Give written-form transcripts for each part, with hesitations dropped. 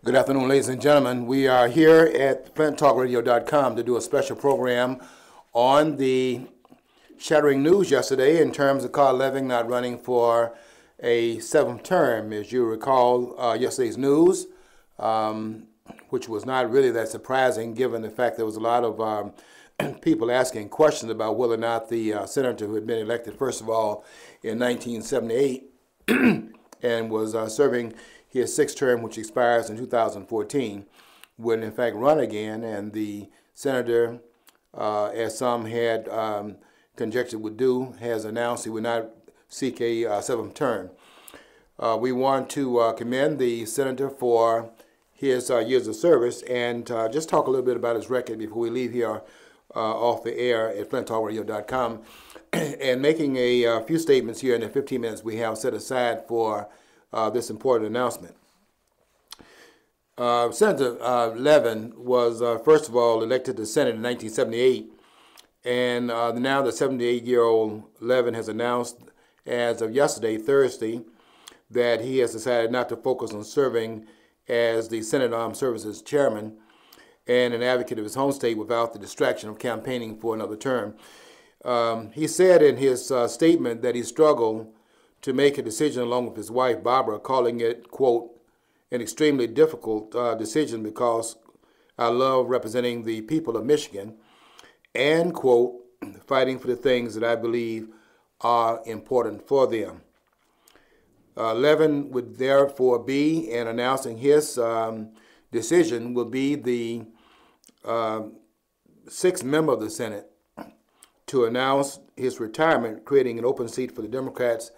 Good afternoon, ladies and gentlemen. We are here at FlintTalkRadio.com to do a special program on the shattering news yesterday in terms of Carl Levin not running for a seventh term. As you recall, yesterday's news, which was not really that surprising given the fact there was a lot of people asking questions about whether or not the senator who had been elected, first of all, in 1978 and was serving his sixth term, which expires in 2014, would in fact run again. And the senator, as some had conjectured would do, has announced he would not seek a seventh term. We want to commend the senator for his years of service and just talk a little bit about his record before we leave here off the air at FlintTalkRadio.com and making a few statements here in the 15 minutes we have set aside for this important announcement. Senator Levin was, first of all, elected to Senate in 1978, and now the 78-year-old Levin has announced as of yesterday, Thursday, that he has decided not to focus on serving as the Senate Armed Services Chairman and an advocate of his home state without the distraction of campaigning for another term. He said in his statement that he struggled to make a decision along with his wife, Barbara, calling it, quote, an extremely difficult decision because I love representing the people of Michigan and, quote, fighting for the things that I believe are important for them. Levin would therefore be, and announcing his decision, will be the sixth member of the Senate to announce his retirement, creating an open seat for the Democrats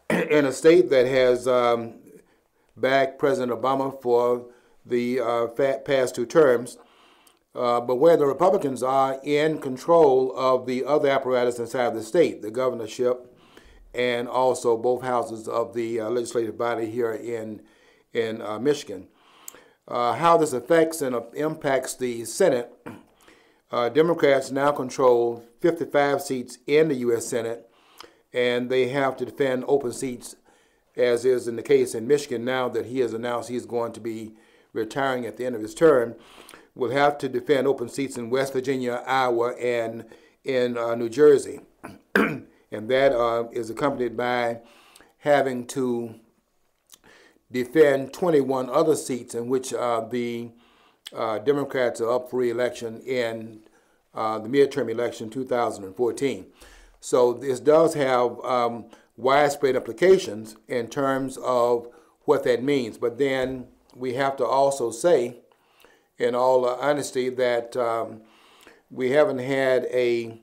in a state that has backed President Obama for the past two terms, but where the Republicans are in control of the other apparatus inside the state, the governorship, and also both houses of the legislative body here in Michigan. How this affects and impacts the Senate, Democrats now control 55 seats in the U.S. Senate, and they have to defend open seats, as is in the case in Michigan now that he has announced he's going to be retiring at the end of his term, will have to defend open seats in West Virginia, Iowa, and in New Jersey. And that is accompanied by having to defend 21 other seats in which the Democrats are up for re-election in the midterm election 2014. So this does have widespread implications in terms of what that means. But then we have to also say, in all honesty, that we haven't had a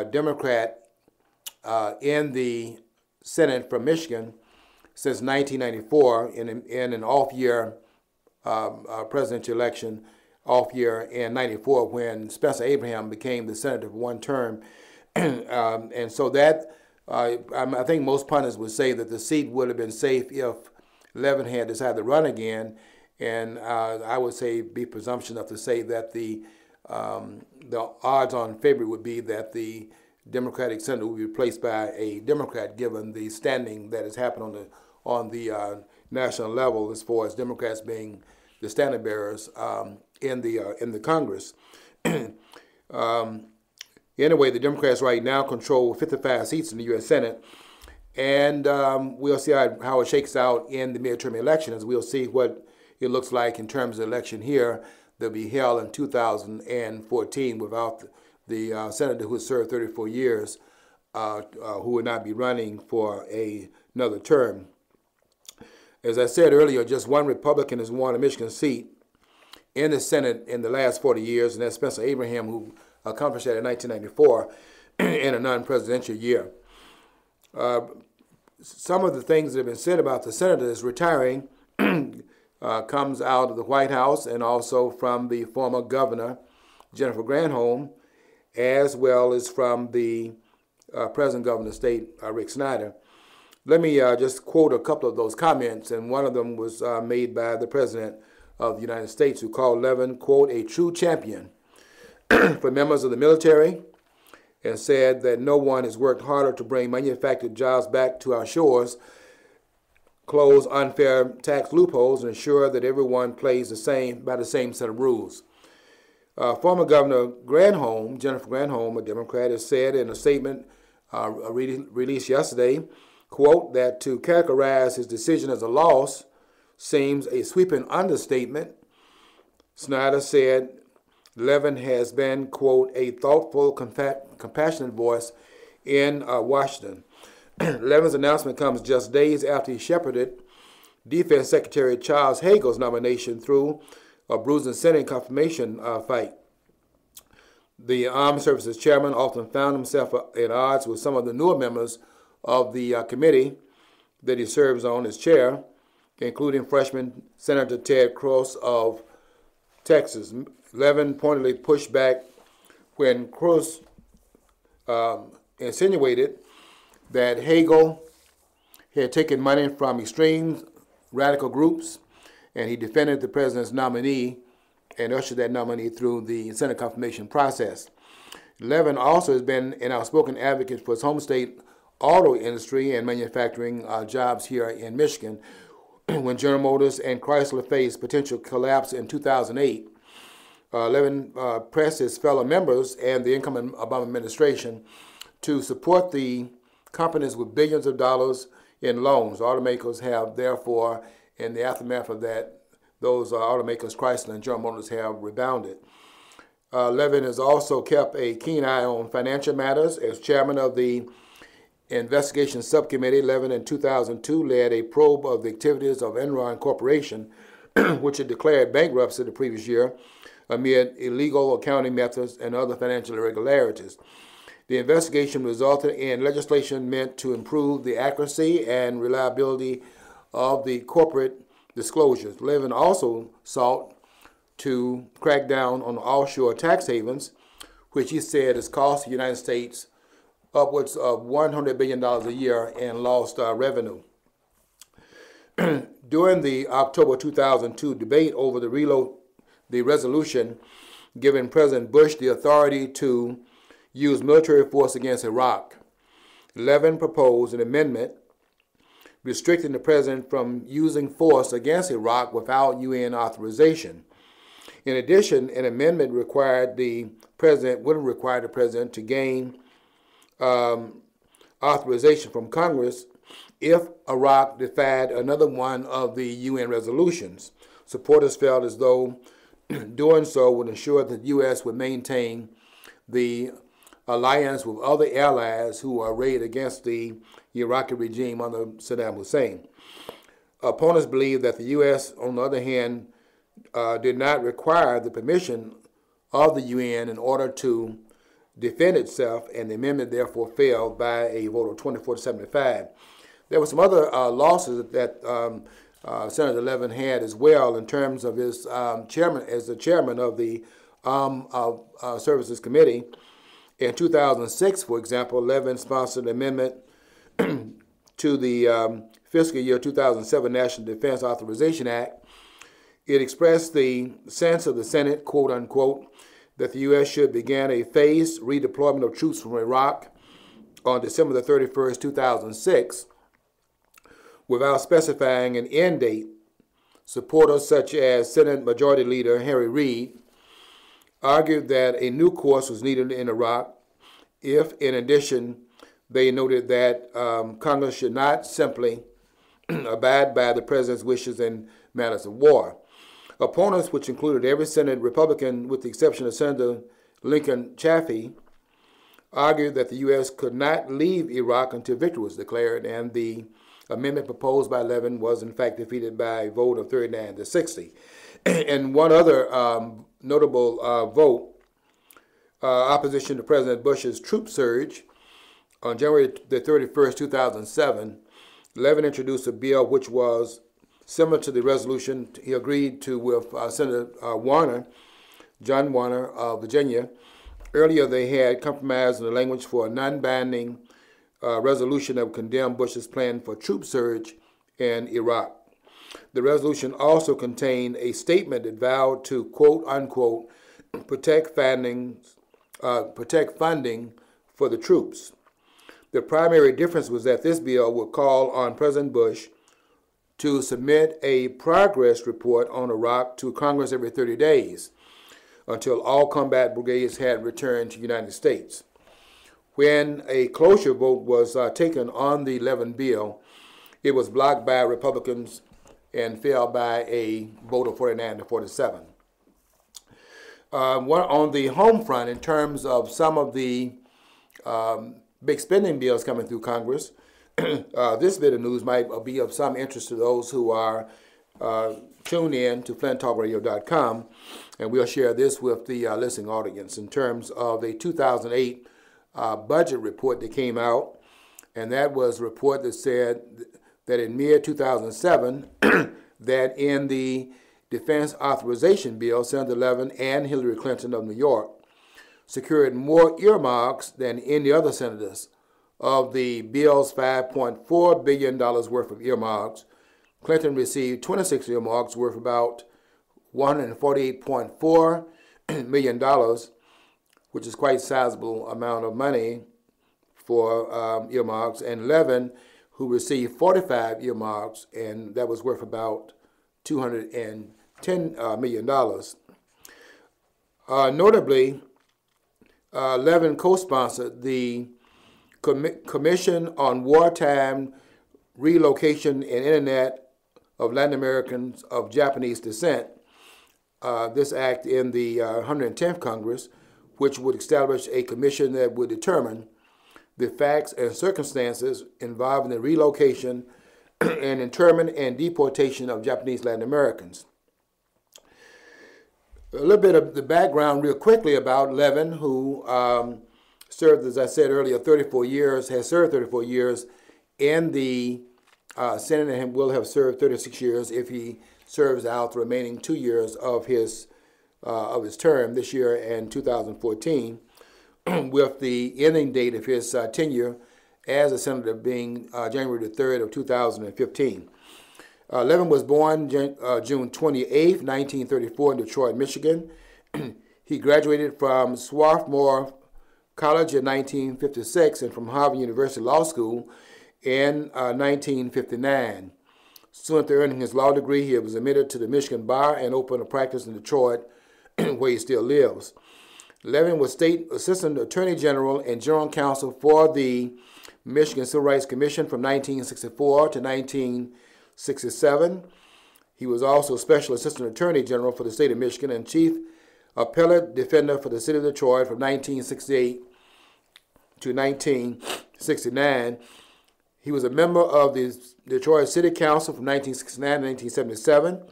Democrat in the Senate from Michigan since 1994 in an off-year presidential election, off-year in 94 when Spencer Abraham became the senator for one term. And so that, I think most pundits would say that the seat would have been safe if Levin had decided to run again. And I would say, be presumption enough to say that the odds-on favorite would be that the Democratic senator would be replaced by a Democrat, given the standing that has happened on the national level as far as Democrats being the standard bearers in the Congress. Anyway, the Democrats right now control 55 seats in the U.S. Senate, and we'll see how it shakes out in the midterm election, as we'll see what it looks like in terms of election here that'll be held in 2014 without the senator who has served 34 years, who would not be running for another term. As I said earlier, just one Republican has won a Michigan seat in the Senate in the last 40 years, and that's Spencer Abraham, who accomplished that in 1994 in a non-presidential year. Some of the things that have been said about the senator that's retiring comes out of the White House and also from the former governor, Jennifer Granholm, as well as from the present governor of the state, Rick Snyder. Let me just quote a couple of those comments, and one of them was made by the President of the United States, who called Levin, quote, a true champion for members of the military, and said that no one has worked harder to bring manufactured jobs back to our shores, close unfair tax loopholes and ensure that everyone plays by the same set of rules. Former Governor Granholm, Jennifer Granholm, a Democrat, has said in a statement released yesterday, quote, that to characterize his decision as a loss seems a sweeping understatement. Snyder said Levin has been, quote, a thoughtful, compassionate voice in Washington. Levin's announcement comes just days after he shepherded Defense Secretary Charles Hagel's nomination through a bruising Senate confirmation fight. The Armed Services Chairman often found himself at odds with some of the newer members of the committee that he serves on as chair, including freshman Senator Ted Cruz of Texas. Levin pointedly pushed back when Cruz insinuated that Hagel had taken money from extreme radical groups, and he defended the president's nominee and ushered that nominee through the Senate confirmation process. Levin also has been an outspoken advocate for his home state auto industry and manufacturing jobs here in Michigan. When General Motors and Chrysler faced potential collapse in 2008, Levin pressed his fellow members and the incoming Obama administration to support the companies with billions of dollars in loans. Automakers have, therefore, in the aftermath of that, those automakers, Chrysler and General Motors, have rebounded. Levin has also kept a keen eye on financial matters. As chairman of the Investigation Subcommittee, Levin in 2002 led a probe of the activities of Enron Corporation, which had declared bankruptcy the previous year amid illegal accounting methods and other financial irregularities. The investigation resulted in legislation meant to improve the accuracy and reliability of the corporate disclosures. Levin also sought to crack down on offshore tax havens, which he said has cost the United States upwards of $100 billion a year in lost revenue. During the October 2002 debate over the resolution giving President Bush the authority to use military force against Iraq, Levin proposed an amendment restricting the president from using force against Iraq without UN authorization. In addition, an amendment wouldn't require the president to gain authorization from Congress if Iraq defied another one of the UN resolutions. Supporters felt as though doing so would ensure that the U.S. would maintain the alliance with other allies who are arrayed against the Iraqi regime under Saddam Hussein. Opponents believe that the U.S., on the other hand, did not require the permission of the UN in order to defend itself, and the amendment therefore failed by a vote of 24-75. There were some other losses that Senator Levin had as well in terms of his chairman as the chairman of the Services Committee. In 2006, for example, Levin sponsored an amendment to the fiscal year 2007 National Defense Authorization Act. It expressed the sense of the Senate, quote unquote, that the U.S. should begin a phased redeployment of troops from Iraq on December the 31st, 2006, without specifying an end date. Supporters such as Senate Majority Leader Harry Reid argued that a new course was needed in Iraq if, in addition, they noted that Congress should not simply abide by the president's wishes in matters of war. Opponents, which included every Senate Republican with the exception of Senator Lincoln Chafee, argued that the U.S. could not leave Iraq until victory was declared, and the amendment proposed by Levin was in fact defeated by a vote of 39-60. And one other notable vote, opposition to President Bush's troop surge, on January the 31st, 2007, Levin introduced a bill which was similar to the resolution he agreed to with Senator John Warner of Virginia. Earlier, they had compromised on the language for a non-binding resolution that would condemn Bush's plan for troop surge in Iraq. The resolution also contained a statement that vowed to, quote unquote, protect funding for the troops. The primary difference was that this bill would call on President Bush to submit a progress report on Iraq to Congress every 30 days until all combat brigades had returned to the United States. When a cloture vote was taken on the Levin bill, it was blocked by Republicans and fell by a vote of 49 to 47. On the home front, in terms of some of the big spending bills coming through Congress, this bit of news might be of some interest to those who are tuned in to flinttalkradio.com, and we'll share this with the listening audience in terms of a 2008 budget report that came out, and that was a report that said that in mid-2007, that in the Defense Authorization Bill, Senator Levin and Hillary Clinton of New York secured more earmarks than any other senators. Of the bill's $5.4 billion worth of earmarks, Clinton received 26 earmarks worth about $148.4 million, which is quite a sizable amount of money for earmarks, and Levin, who received 45 earmarks, and that was worth about $210 million. Notably, Levin co-sponsored the Commission on Wartime Relocation and Internet of Latin Americans of Japanese descent, this act in the 110th Congress, which would establish a commission that would determine the facts and circumstances involving the relocation and internment and deportation of Japanese Latin Americans. A little bit of the background real quickly about Levin, who served, as I said earlier, has served 34 years in the Senate, and will have served 36 years if he serves out the remaining 2 years of his term this year and 2014, with the ending date of his tenure as a senator being January the 3rd of 2015. Levin was born June 28, 1934 in Detroit, Michigan. He graduated from Swarthmore College in 1956 and from Harvard University Law School in 1959. Soon after earning his law degree, he was admitted to the Michigan Bar and opened a practice in Detroit, where he still lives. Levin was State Assistant Attorney General and General Counsel for the Michigan Civil Rights Commission from 1964 to 1967. He was also Special Assistant Attorney General for the state of Michigan and Chief Appellate Defender for the city of Detroit from 1968 to 1969. He was a member of the Detroit City Council from 1969 to 1977,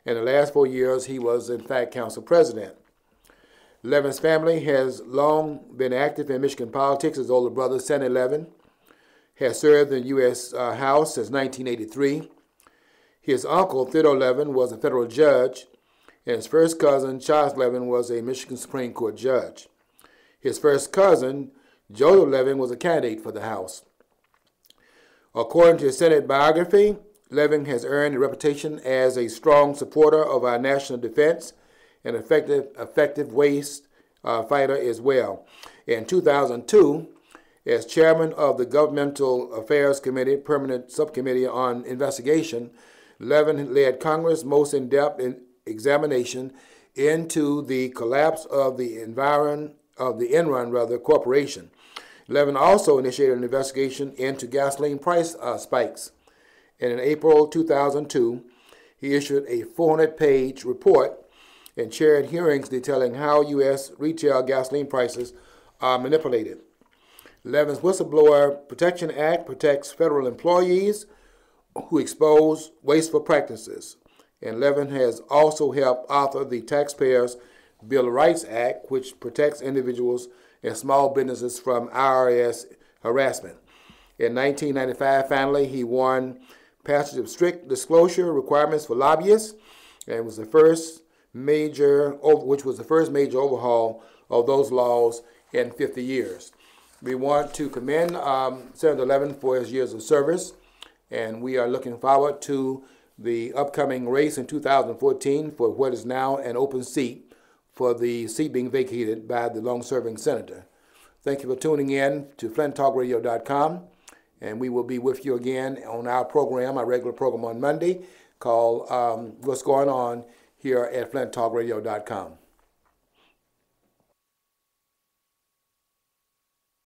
and the last 4 years he was, in fact, council president. Levin's family has long been active in Michigan politics. His older brother, Senator Levin, has served in the U.S. House since 1983. His uncle, Theodore Levin, was a federal judge, and his first cousin, Charles Levin, was a Michigan Supreme Court judge. His first cousin, Joseph Levin, was a candidate for the House. According to his Senate biography, Levin has earned a reputation as a strong supporter of our national defense and effective waste fighter as well. In 2002, as chairman of the Governmental Affairs Committee, Permanent Subcommittee on Investigation, Levin led Congress' most in-depth examination into the collapse of the Enron Corporation. Levin also initiated an investigation into gasoline price spikes. And in April 2002, he issued a 400-page report and chaired hearings detailing how U.S. retail gasoline prices are manipulated. Levin's Whistleblower Protection Act protects federal employees who expose wasteful practices. And Levin has also helped author the Taxpayers' Bill of Rights Act, which protects individuals and small businesses from IRS harassment. In 1995, finally, he won passage of strict disclosure requirements for lobbyists, and was the first major overhaul of those laws in 50 years. We want to commend Senator Levin for his years of service, and we are looking forward to the upcoming race in 2014 for what is now an open seat, for the seat being vacated by the long-serving senator. Thank you for tuning in to flinttalkradio.com, And we will be with you again on our program, our regular program on Monday, called What's Going On, here at FlintTalkRadio.com.